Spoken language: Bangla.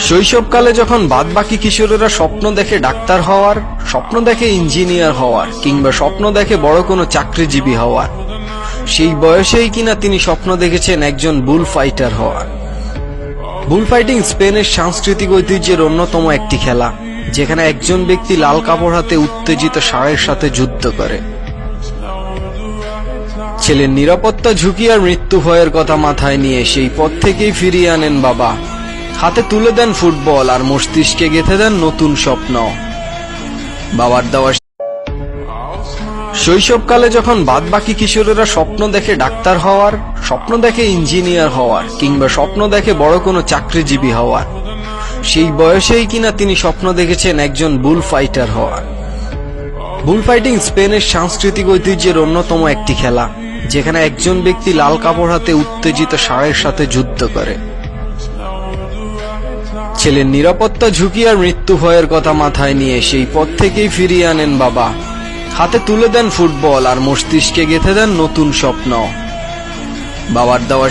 শৈশবকালে যখন বাদবাকি কিশোরেরা স্বপ্ন দেখে ডাক্তার হওয়ার, স্বপ্ন দেখে ইঞ্জিনিয়ার হওয়ার, কিংবা স্বপ্ন দেখে বড় কোনো চাকরিজীবী হওয়ার, সেই বয়সেই কিনা তিনি স্বপ্ন দেখেছেন একজন বুল ফাইটার হওয়ার। বুল ফাইটিং স্পেনের সাংস্কৃতিক ঐতিহ্যের অন্যতম একটি খেলা, যেখানে একজন ব্যক্তি লাল কাপড় হাতে উত্তেজিত ষাঁড়ের সাথে যুদ্ধ করে। ছেলের নিরাপত্তা ঝুঁকি আর মৃত্যু ভয়ের কথা মাথায় নিয়ে সেই পথ থেকেই ফিরিয়ে আনেন বাবা। হাতে তুলে দেন ফুটবল আর মস্তিষ্কে গেঁথে দেন নতুন স্বপ্ন। বাবার দেওয়া শৈশবকালে যখন বাদবাকি কিশোরেরা স্বপ্ন দেখে ডাক্তার হওয়ার, স্বপ্ন দেখে ইঞ্জিনিয়ার হওয়ার, কিংবা স্বপ্ন দেখে বড় কোনো চাকরিজীবী হওয়ার, সেই বয়সেই কিনা তিনি স্বপ্ন দেখেছেন একজন বুল ফাইটার হওয়ার। বুল ফাইটিং স্পেনের সাংস্কৃতিক ঐতিহ্যের অন্যতম একটি খেলা, যেখানে একজন ব্যক্তি লাল কাপড় হাতে উত্তেজিত ষাঁড়ের সাথে যুদ্ধ করে। ছেলের নিরাপত্তা ঝুঁকি আর মৃত্যু ভয়ের কথা মাথায় নিয়ে সেই পথ থেকেই ফিরিয়ে আনেন বাবা। হাতে তুলে দেন ফুটবল আর মস্তিষ্কে গেঁথে দেন নতুন স্বপ্ন। বাবার দেওয়া